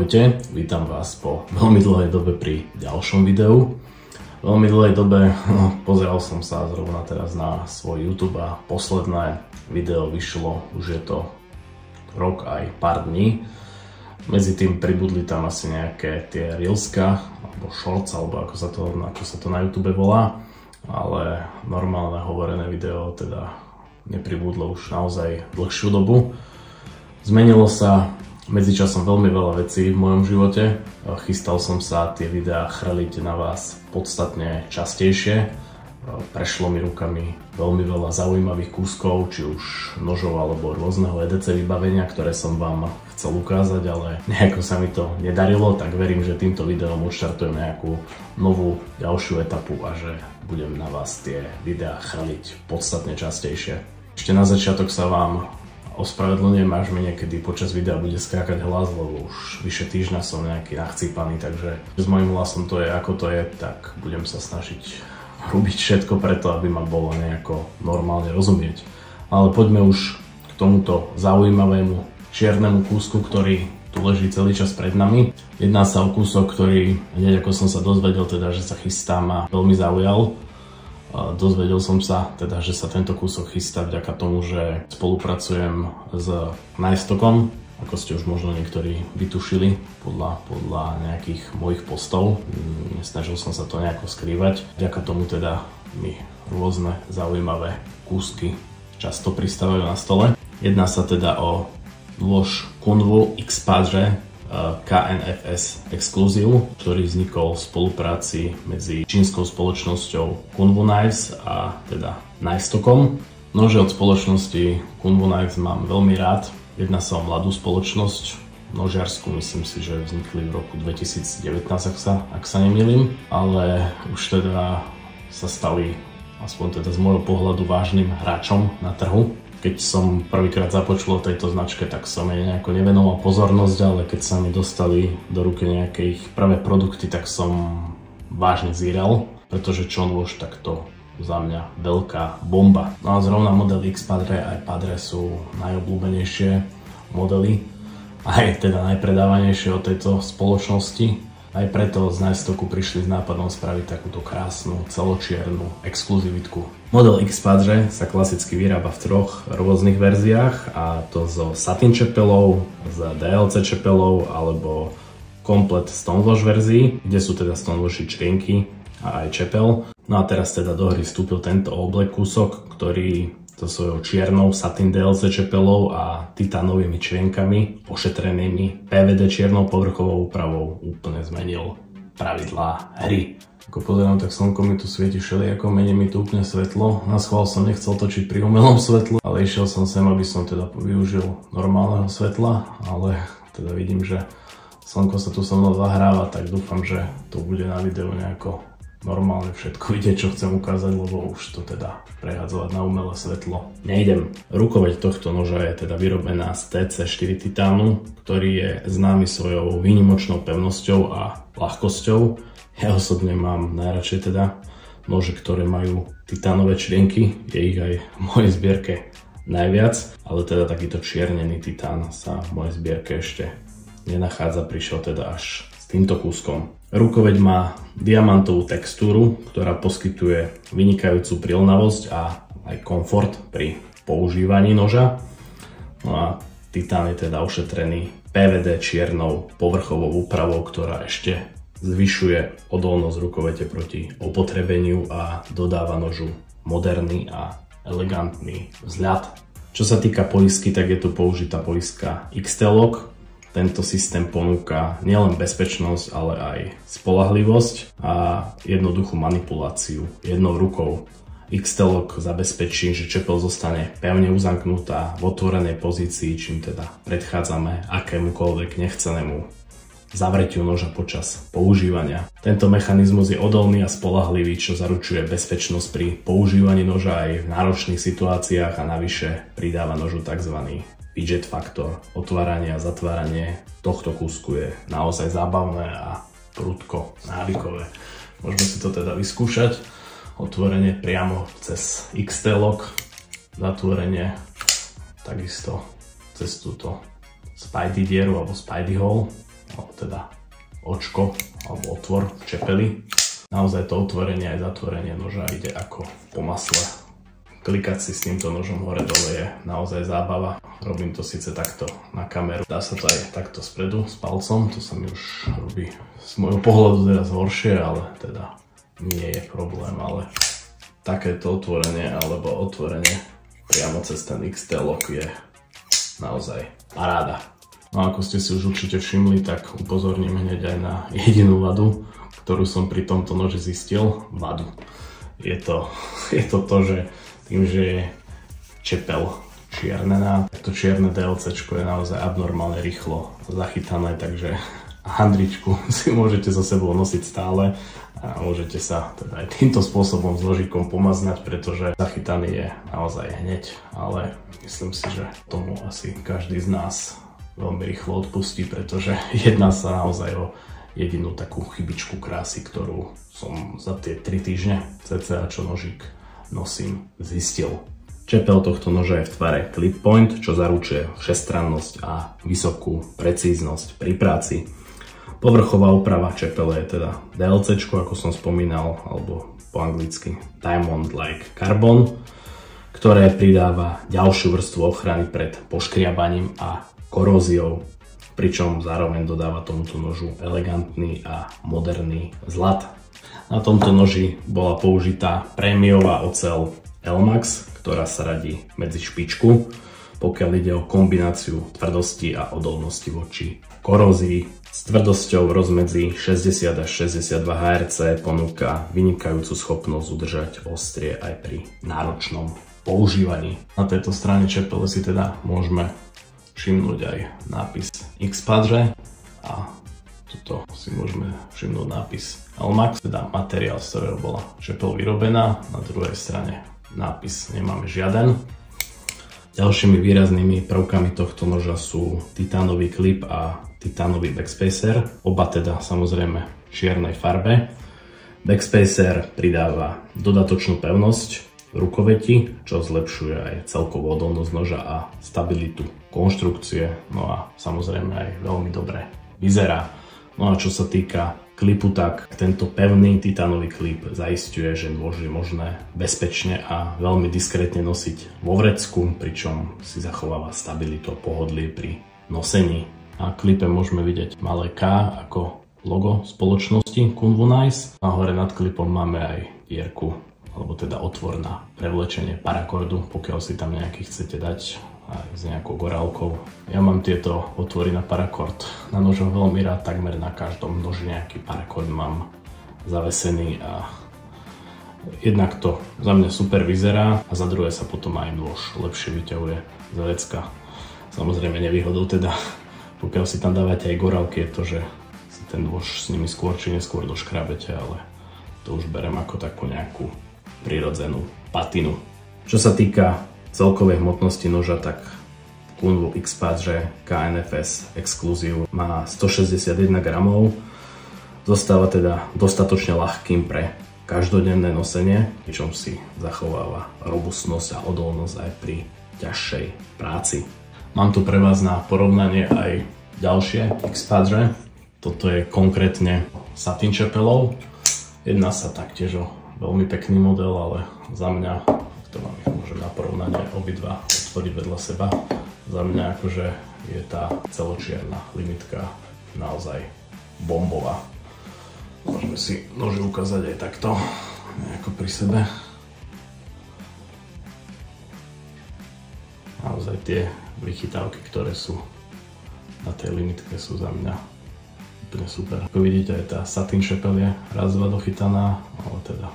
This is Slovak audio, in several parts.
Ahojte, vítam vás po veľmi dlhej dobe pri ďalšom videu. Veľmi dlhej dobe pozeral som sa zrovna teraz na svoj YouTube a posledné video vyšlo, už je to rok aj pár dní. Medzi tým pribudli tam asi nejaké tie reelska, alebo shorts, alebo ako sa to na YouTube volá. Ale normálne hovorené video teda nepribudlo už naozaj dlhšiu dobu. Zmenilo sa medzičasom veľmi veľa vecí v mojom živote. Chystal som sa tie videá chrliť na vás podstatne častejšie. Prešlo mi rukami veľmi veľa zaujímavých kúskov, či už nožov alebo rôzneho EDC vybavenia, ktoré som vám chcel ukázať, ale nejako sa mi to nedarilo, tak verím, že týmto videom odštartujem nejakú novú ďalšiu etapu a že budem na vás tie videá chrliť podstatne častejšie. Ešte na začiatok sa vám ospravedlňujem, až mi niekedy počas videa bude skákať hlas, lebo už vyše týždňa som nejaký nachcípaný, takže s mojím hlasom to je ako to je, tak budem sa snažiť robiť všetko preto, aby ma bolo nejako normálne rozumieť. Ale poďme už k tomuto zaujímavému čiernemu kúsku, ktorý tu leží celý čas pred nami. Jedná sa o kúsok, ktorý hneď ako som sa dozvedel, teda, že sa chystá, ma veľmi zaujal. Dozvedel som sa teda, že sa tento kúsok chystá vďaka tomu, že spolupracujem s Nightstockom, ako ste už možno niektorí vytušili podľa nejakých mojich postov. Nesnažil som sa to nejako skrývať. Vďaka tomu teda mi rôzne zaujímavé kúsky často pristávajú na stole. Jedná sa teda o nôž Kunvu X-Padre KNFS Exclusive, ktorý vznikol v spolupráci medzi čínskou spoločnosťou Kunvu Knives a teda Nightstockom. Nože od spoločnosti Kunvu Knives mám veľmi rád. Jedná sa o mladú spoločnosť, nožiarsku, myslím si, že vznikli v roku 2019, ak sa nemýlim, ale už teda sa stali, aspoň teda z môjho pohľadu, vážnym hráčom na trhu. Keď som prvýkrát započul o tejto značke, tak som jej nejako nevenoval pozornosť, ale keď sa mi dostali do ruky nejaké ich prvé produkty, tak som vážne zíral, pretože čo nôž, tak to za mňa veľká bomba. No a zrovna modely X-Padre aj Padre sú najobľúbenejšie modely, aj teda najpredávanejšie od tejto spoločnosti. Aj preto z Nightstocku prišli s nápadom spraviť takúto krásnu, celočiernu exkluzivitku. Model X-Padre sa klasicky vyrába v troch rôznych verziách, a to so satin čepelou, s DLC čepelou alebo komplet stonewash verzií, kde sú teda stonewashi črienky a aj čepel. No a teraz teda do hry vstúpil tento all black kúsok, ktorý so svojou čiernou satin DLC čepelou a titánovými črienkami ošetrenými PVD čiernou povrchovou úpravou úplne zmenil pravidlá hry. Ako pozerám, tak slnko mi tu svieti všelijako, mení mi tu úplne svetlo. Na schvál som nechcel točiť pri umelom svetlu, ale išiel som sem, aby som teda využil normálneho svetla, ale teda vidím, že slnko sa tu so mnou zahráva, tak dúfam, že to bude na videu nejako normálne všetko vidieť, čo chcem ukázať, lebo už to teda prehadzovať na umelé svetlo nejdem. Rukoveď tohto noža je teda vyrobená z TC4 titánu, ktorý je známy svojou výnimočnou pevnosťou a ľahkosťou. Ja osobne mám najradšej teda nože, ktoré majú titánové črienky, je ich aj v mojej zbierke najviac, ale teda takýto čiernený titán sa v mojej zbierke ešte nenachádza, prišiel teda až s týmto kúskom. Rukoveď má diamantovú textúru, ktorá poskytuje vynikajúcu prilnavosť a aj komfort pri používaní noža. No a titán je teda ošetrený PVD čiernou povrchovou úpravou, ktorá ešte zvyšuje odolnosť rukovete proti opotrebeniu a dodáva nožu moderný a elegantný vzhľad. Čo sa týka poistky, tak je tu použitá poistka XT-Lock. Tento systém ponúka nielen bezpečnosť, ale aj spoľahlivosť a jednoduchú manipuláciu jednou rukou. XT-Lock zabezpečí, že čepel zostane pevne uzamknutá v otvorenej pozícii, čím teda predchádzame akémukoľvek nechcenému zavretiu noža počas používania. Tento mechanizmus je odolný a spoľahlivý, čo zaručuje bezpečnosť pri používaní noža aj v náročných situáciách a navyše pridáva nožu tzv. Fidget faktor. Otváranie a zatváranie tohto kúsku je naozaj zábavné a prudko návykové. Môžeme si to teda vyskúšať. Otvorenie priamo cez XT-Lock, zatvorenie takisto cez túto Spidey dieru alebo Spidey hole. alebo teda očko alebo otvor v čepeli. Naozaj to otvorenie aj zatvorenie noža ide ako po masle. Klikať si s týmto nožom hore dole je naozaj zábava. Robím to síce takto na kameru. Dá sa to aj takto spredu s palcom, to sa mi už robí z môjho pohľadu teraz horšie, ale teda nie je problém, ale takéto otvorenie alebo otvorenie priamo cez ten XT-lock je naozaj paráda. No ako ste si už určite všimli, tak upozorním hneď aj na jedinú vadu, ktorú som pri tomto noži zistil. Vadu. Je to, že tým, že je čepel čiernená, tak to čierne DLCčko je naozaj abnormálne rýchlo zachytané, takže handričku si môžete so sebou nosiť stále a môžete sa teda aj týmto spôsobom s nožikom pomaznať, pretože zachytaný je naozaj hneď, ale myslím si, že tomu asi každý z nás veľmi rýchlo odpustí, pretože jedná sa naozaj o jedinú takú chybičku krásy, ktorú som za tie 3 týždne cca čo nožík nosím zistil. Čepel tohto noža je v tvare clip point, čo zaručuje všestrannosť a vysokú precíznosť pri práci. Povrchová úprava čepele je teda DLCčko, ako som spomínal, alebo po anglicky Diamond Like Carbon, ktoré pridáva ďalšiu vrstvu ochrany pred poškriabaním a koróziou, pričom zároveň dodáva tomuto nožu elegantný a moderný zlat. Na tomto noži bola použitá prémiová oceľ Elmax, ktorá sa radí medzi špičku, pokiaľ ide o kombináciu tvrdosti a odolnosti voči korózii. S tvrdosťou v rozmedzi 60 až 62 Hz ponúka vynikajúcu schopnosť udržať ostrie aj pri náročnom používaní. Na tejto strane čepele si teda môžeme všimnúť aj nápis X-Padre a tuto si môžeme všimnúť nápis Elmax, teda materiál, z ktorého bola čepel vyrobená. Na druhej strane nápis nemáme žiaden. Ďalšími výraznými prvkami tohto noža sú titánový klip a titánový backspacer, oba teda samozrejme v čiernej farbe. Backspacer pridáva dodatočnú pevnosť rukoveti, čo zlepšuje aj celkovú odolnosť noža a stabilitu konštrukcie, no a samozrejme aj veľmi dobre vyzerá. No a čo sa týka klipu, tak tento pevný titánový klip zaisťuje, že nôž je možné bezpečne a veľmi diskrétne nosiť vo vrecku, pričom si zachováva stabilitu a pohodlie pri nosení. Na klipe môžeme vidieť malé K ako logo spoločnosti Kunvo-Nice. A hore nad klipom máme aj dierku, alebo teda otvor na prevlečenie parakordu, pokiaľ si tam nejaký chcete dať aj s nejakou gorálkou. Ja mám tieto otvory na parakord na nožoch veľmi rád, takmer na každom noži nejaký parakord mám zavesený a jednak to za mňa super vyzerá a za druhé sa potom aj nôž lepšie vyťahuje z vrecka. Samozrejme nevýhodou teda, pokiaľ si tam dávate aj gorálky, je to, že si ten nôž s nimi skôr či neskôr doškrabete, ale to už berem ako takú nejakú prirodzenú patinu. Čo sa týka celkovej hmotnosti noža, tak Kunvo X-Padre KNFS Exclusive má 161 gramov. Zostáva teda dostatočne ľahkým pre každodenné nosenie, pričom si zachováva robustnosť a odolnosť aj pri ťažšej práci. Mám tu pre vás na porovnanie aj ďalšie X-Padre. Toto je konkrétne satin čepelov. Jedná sa taktiež o veľmi pekný model, ale za mňa, to vám ich môžem na porovnanie obidva otvoriť vedľa seba, za mňa akože je tá celočierna limitka naozaj bombová. Môžeme si nože ukázať aj takto, nejako pri sebe. Naozaj tie vychytávky, ktoré sú na tej limitke, sú za mňa úplne super. Ako vidíte, aj tá satin čepel je raz, dva dochytaná, ale teda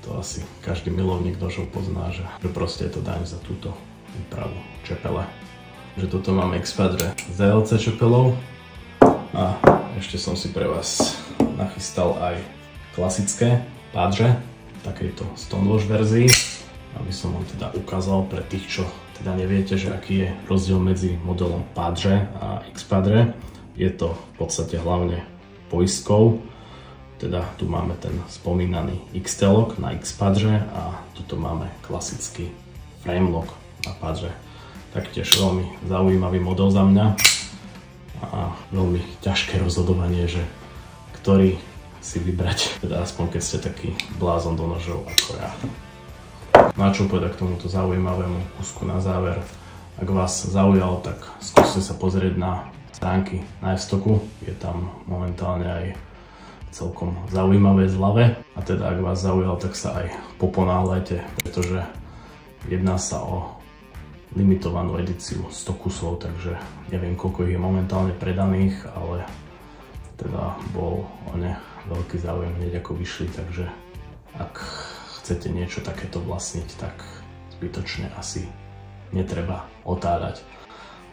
to asi každý milovník nožov pozná, že proste je to daň za túto úpravu čepele. Že toto máme X-Padre z DLC čepelov a ešte som si pre vás nachystal aj klasické Padre v takejto stonewash verzii, aby som vám teda ukázal pre tých, čo teda neviete, že aký je rozdiel medzi modelom Padre a X-Padre. Je to v podstate hlavne poistkou. Teda tu máme ten spomínaný XT-lock na X-Padre a tuto máme klasický frame lock na Padre. Taktiež veľmi zaujímavý model za mňa. a veľmi ťažké rozhodovanie, že ktorý si vybrať, teda aspoň keď ste taký blázon do nožov ako ja. No a čo povedať k tomuto zaujímavému kúsku na záver? Ak vás zaujalo, tak skúste sa pozrieť na stránky Knifestocku, je tam momentálne aj celkom zaujímavé zľave. A teda ak vás zaujalo, tak sa aj poponáhľajte, pretože jedná sa o limitovanú edíciu 100 kusov, takže neviem koľko ich je momentálne predaných, ale teda bol o ne veľký záujem hneď ako vyšli, takže ak chcete niečo takéto vlastniť, tak zbytočne asi netreba otáľať.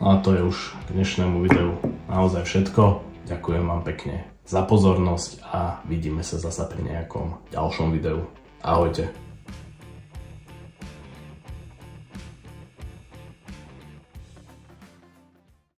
No a to je už k dnešnému videu naozaj všetko. Ďakujem vám pekne za pozornosť a vidíme sa zasa pri nejakom ďalšom videu. Ahojte.